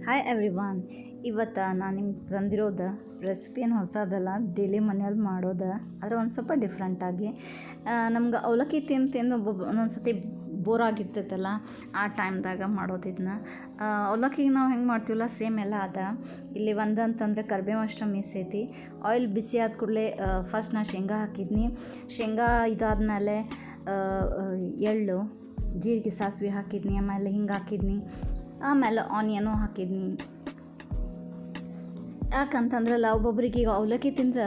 Hi everyone. ಇವತ್ತು ನಾನು ನಿಮ್ಗೆ ತಂದಿರೋದು ರೆಸಿಪಿ ಏನು ಹೊಸದಲ್ಲ, ಡೈಲಿ ಮನೇಲಿ ಮಾಡೋದು. ಆದರೆ ಒಂದು ಸ್ವಲ್ಪ ಡಿಫ್ರೆಂಟಾಗಿ ನಮ್ಗೆ ಅವಲಕ್ಕಿ ತಿಂದು ಒಂದೊಂದು ಸತಿ ಬೋರ್ ಆಗಿರ್ತೈತಲ್ಲ, ಆ ಟೈಮ್ದಾಗ ಮಾಡೋದಿದನ್ನ. ಅವಲಕ್ಕಿಗೆ ನಾವು ಹೆಂಗೆ ಮಾಡ್ತೀವಲ್ಲ ಸೇಮ್ ಎಲ್ಲ ಅದ. ಇಲ್ಲಿ ಒಂದಂತಂದರೆ ಕರಿಬೇವು ಅಷ್ಟು ಮಿಸ್ ಐತಿ. ಆಯಿಲ್ ಬಿಸಿ ಆದ ಕೂಡಲೇ ಫಸ್ಟ್ ನಾನು ಶೇಂಗಾ ಹಾಕಿದ್ನಿ. ಶೇಂಗಾ ಇದಾದಮೇಲೆ ಎಳ್ಳು, ಜೀರಿಗೆ, ಸಾಸಿವೆ ಹಾಕಿದ್ನಿ. ಆಮೇಲೆ ಹಿಂಗೆ ಹಾಕಿದ್ನಿ. ಆಮೇಲೆ ಆನಿಯನು ಹಾಕಿದ್ನಿ. ಯಾಕಂತಂದ್ರಲ್ಲ, ಒಬ್ಬೊಬ್ರಿಗೆ ಈಗ ಅವಲಕ್ಕಿ ತಿಂದ್ರೆ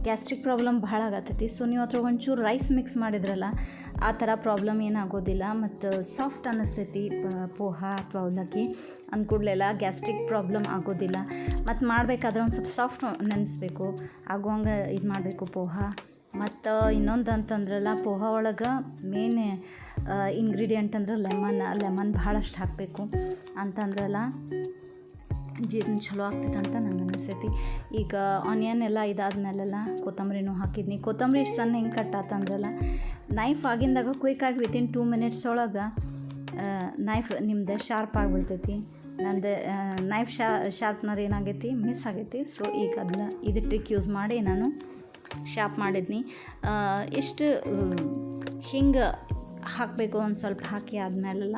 ಗ್ಯಾಸ್ಟ್ರಿಕ್ ಪ್ರಾಬ್ಲಮ್ ಭಾಳ ಆಗತ್ತೈತಿ. ಸೊ ನೀವು ಅದ್ರ ಒಂಚೂರು ರೈಸ್ ಮಿಕ್ಸ್ ಮಾಡಿದ್ರಲ್ಲ, ಆ ಥರ ಪ್ರಾಬ್ಲಮ್ ಏನಾಗೋದಿಲ್ಲ. ಮತ್ತು ಸಾಫ್ಟ್ ಅನ್ನಿಸ್ತೈತಿ ಪೋಹಾ ಅಥವಾ ಅವಲಕ್ಕಿ ಅಂದ್ಕೂಡ್ಲೆಲ್ಲ ಗ್ಯಾಸ್ಟ್ರಿಕ್ ಪ್ರಾಬ್ಲಮ್ ಆಗೋದಿಲ್ಲ. ಮತ್ತು ಮಾಡಬೇಕಾದ್ರೆ ಒಂದು ಸ್ವಲ್ಪ ಸಾಫ್ಟ್ ನೆನೆಸ್ಬೇಕು, ಆಗುವಂಗೆ ಇದು ಮಾಡಬೇಕು ಪೋಹಾ. ಮತ್ತು ಇನ್ನೊಂದು ಅಂತಂದ್ರಲ್ಲ, ಪೋಹಾ ಒಳಗೆ ಮೇನ್ ಇಂಗ್ರೀಡಿಯೆಂಟ್ ಅಂದ್ರೆ ಲೆಮನ್ ಭಾಳಷ್ಟು ಹಾಕಬೇಕು ಅಂತಂದ್ರಲ್ಲ ಜೀರ್ಣ ಚಲೋ ಆಗ್ತೈತೆ ಅಂತ ನಂಗೆ ಅನಿಸ್ತೈತಿ. ಈಗ ಆನಿಯನ್ ಎಲ್ಲ ಇದಾದ್ಮೇಲೆಲ್ಲ ಕೊತ್ತಂಬರಿನೂ ಹಾಕಿದ್ನಿ. ಕೊತ್ತಂಬರಿ ಇಷ್ಟು ಸಣ್ಣ ಹೆಂಗೆ ಕಟ್ ಆತಂದ್ರಲ್ಲ, ನೈಫ್ ಆಗಿಂದಾಗ ಕ್ವಿಕ್ಕಾಗಿ ವಿತಿನ್ 2 minutes ಒಳಗೆ ನೈಫ್ ನಿಮ್ದು ಶಾರ್ಪ್ ಆಗಿಬಿಡ್ತೈತಿ. ನಂದು ನೈಫ್ ಶಾರ್ಪ್ನರ್ ಏನಾಗೈತಿ, ಮಿಸ್ ಆಗೈತಿ. ಸೊ ಈಗ ಇದು ಟ್ರಿಕ್ ಯೂಸ್ ಮಾಡಿ ನಾನು ಶಾರ್ಪ್ ಮಾಡಿದ್ನಿ. ಎಷ್ಟು ಹಿಂಗೆ ಹಾಕಬೇಕು, ಒಂದು ಸ್ವಲ್ಪ ಹಾಕಿ ಆದಮೇಲೆಲ್ಲ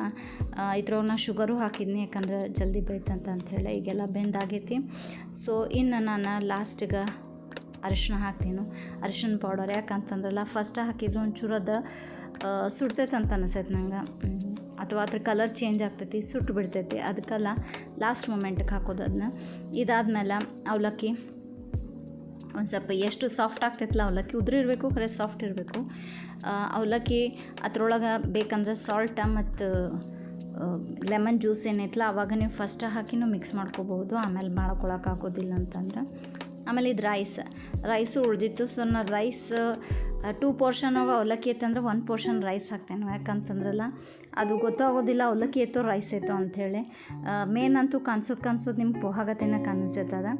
ಇದ್ರೊಳಗೆ ನಾ ಶುಗರು ಹಾಕಿದ್ನಿ, ಯಾಕಂದ್ರೆ ಜಲ್ದಿ ಬೇಯ್ತಂತ ಅಂಥೇಳಿ. ಈಗೆಲ್ಲ ಬೆಂದಾಗೈತಿ. ಸೊ ಇನ್ನು ನಾನು ಲಾಸ್ಟಿಗೆ ಅರಿಶಿನ ಹಾಕ್ತೀನಿ, ಅರಿಶಿನ ಪೌಡರ್. ಯಾಕಂತಂದ್ರಲ್ಲ ಫಸ್ಟ್ ಹಾಕಿದ್ರು ಒಂಚೂರು ಅದು ಸುಡ್ತೈತೆ ಅಂತ ಅನಿಸೈತೆ ನಂಗೆ, ಅಥವಾ ಅದ್ರ ಕಲರ್ ಚೇಂಜ್ ಆಗ್ತೈತಿ, ಸುಟ್ಟು ಬಿಡ್ತೈತಿ. ಅದಕ್ಕೆಲ್ಲ ಲಾಸ್ಟ್ ಮೂಮೆಂಟಿಗೆ ಹಾಕೋದು ಅದನ್ನ. ಇದಾದ್ಮೇಲೆ ಅವಲಕ್ಕಿ ಒಂದು ಸ್ವಲ್ಪ ಎಷ್ಟು ಸಾಫ್ಟ್ ಆಗ್ತೈತಲ್ಲ, ಅವಲಕ್ಕಿ ಉದುರು ಇರಬೇಕು, ಖರೆ ಸಾಫ್ಟ್ ಇರಬೇಕು ಅವಲಕ್ಕಿ. ಅದ್ರೊಳಗೆ ಬೇಕಂದ್ರೆ ಸಾಲ್ಟ ಮತ್ತು ಲೆಮನ್ ಜ್ಯೂಸ್ ಏನೈತಲ್ಲ ಆವಾಗ ನೀವು ಫಸ್ಟ್ ಹಾಕಿನೂ ಮಿಕ್ಸ್ ಮಾಡ್ಕೋಬೋದು, ಆಮೇಲೆ ಮಾಡ್ಕೊಳಕ್ಕೆ ಆಗೋದಿಲ್ಲ ಅಂತಂದ್ರೆ. ಆಮೇಲೆ ಇದು ರೈಸು ಉಳಿದಿತ್ತು. ಸೊ ನಾನು ರೈಸ್ 2 portion ಅವಲಕ್ಕಿ ಐತಂದ್ರೆ 1 portion ರೈಸ್ ಹಾಕ್ತೇನೆ. ಯಾಕಂತಂದ್ರಲ್ಲ ಅದು ಗೊತ್ತಾಗೋದಿಲ್ಲ ಅವಲಕ್ಕಿ ಐತೋ ರೈಸ್ ಐತೋ ಅಂಥೇಳಿ. ಮೇನ್ ಅಂತೂ ಕನ್ಸೋದು ನಿಮ್ಗೆ ಪೋಹಾಗತೇನ ಕಾಣಿಸ್ತದ.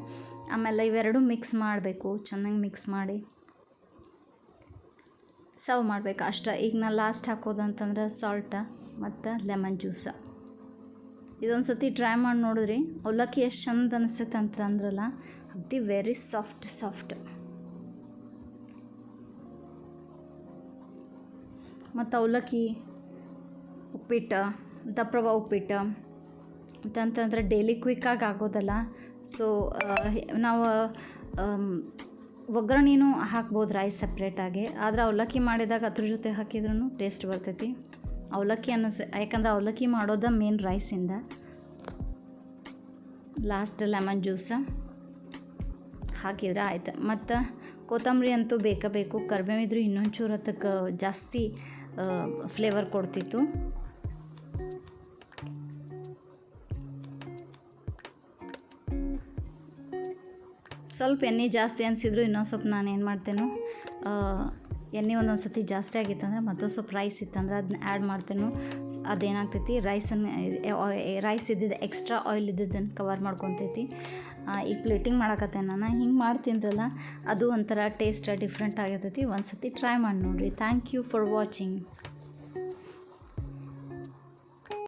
ಆಮೇಲೆ ಇವೆರಡು ಮಿಕ್ಸ್ ಮಾಡಬೇಕು, ಚೆನ್ನಾಗಿ ಮಿಕ್ಸ್ ಮಾಡಿ ಸರ್ವ್ ಮಾಡಬೇಕು ಅಷ್ಟೇ. ಈಗ ನಾನು ಲಾಸ್ಟ್ ಹಾಕೋದಂತಂದ್ರೆ ಸಾಲ್ಟ ಮತ್ತು ಲೆಮನ್ ಜ್ಯೂಸ. ಇದೊಂದು ಸತಿ ಟ್ರೈ ಮಾಡಿ ನೋಡಿದ್ರಿ, ಅವಲಕ್ಕಿ ಎಷ್ಟು ಚಂದ ಅನಿಸ್ತೈತೆ ಅಂದ್ರಲ್ಲ, ಅಗದಿ ವೆರಿ ಸಾಫ್ಟ್. ಮತ್ತು ಅವಲಕ್ಕಿ, ಉಪ್ಪಿಟ್ಟು, ದಪ್ರವ ಉಪ್ಪಿಟ್ಟು ಅಂತಂತಂದ್ರೆ ಡೈಲಿ ಕ್ವಿಕ್ಕಾಗಿ ಆಗೋದಲ್ಲ. ಸೊ ನಾವು ಒಗ್ಗರಣೆನೂ ಹಾಕ್ಬೋದು ರೈಸ್ ಸಪ್ರೇಟಾಗಿ. ಆದರೆ ಅವಲಕ್ಕಿ ಮಾಡಿದಾಗ ಅದ್ರ ಜೊತೆ ಹಾಕಿದ್ರೂ ಟೇಸ್ಟ್ ಬರ್ತೈತಿ ಅವಲಕ್ಕಿ ಯಾಕಂದ್ರೆ ಅವಲಕ್ಕಿ ಮಾಡೋದು ಮೇನ್ ರೈಸಿಂದ. ಲಾಸ್ಟ್ ಲೆಮನ್ ಜ್ಯೂಸ ಹಾಕಿದ್ರೆ ಆಯ್ತು. ಮತ್ತು ಕೊತ್ತಂಬರಿ ಅಂತೂ ಬೇಕು, ಕರಿಬೇವಿದ್ರು ಇನ್ನೊಂಚೂರು ಅದಕ್ಕೆ ಜಾಸ್ತಿ ಫ್ಲೇವರ್ ಕೊಡ್ತಿತ್ತು. ಸ್ವಲ್ಪ ಎಣ್ಣೆ ಜಾಸ್ತಿ ಅನಿಸಿದ್ರು ಇನ್ನೊಂದು ಸ್ವಲ್ಪ ನಾನು ಏನು ಮಾಡ್ತೇನೋ, ಎಣ್ಣೆ ಒಂದೊಂದು ಸತಿ ಜಾಸ್ತಿ ಆಗಿತ್ತಂದ್ರೆ ಮತ್ತೊಂದು ಸ್ವಲ್ಪ ರೈಸ್ ಇತ್ತಂದ್ರೆ ಅದನ್ನ ಆ್ಯಡ್ ಮಾಡ್ತೇನೋ. ಅದೇನಾಗ್ತೈತಿ, ರೈಸ್ ಇದ್ದಿದ್ದು ಎಕ್ಸ್ಟ್ರಾ ಆಯಿಲ್ ಇದ್ದಿದ್ದನ್ನು ಕವರ್ ಮಾಡ್ಕೊತೈತಿ. ಈಗ ಪ್ಲೇಟಿಂಗ್ ಮಾಡಕತ್ತೇನೆ ನಾನು. ಹಿಂಗೆ ಮಾಡ್ತೀನಲ್ಲ, ಅದು ಒಂಥರ ಟೇಸ್ಟ್ ಡಿಫ್ರೆಂಟ್ ಆಗಿರ್ತೈತಿ. ಒಂದು ಸತಿ ಟ್ರೈ ಮಾಡಿ ನೋಡಿರಿ. Thank you for watching.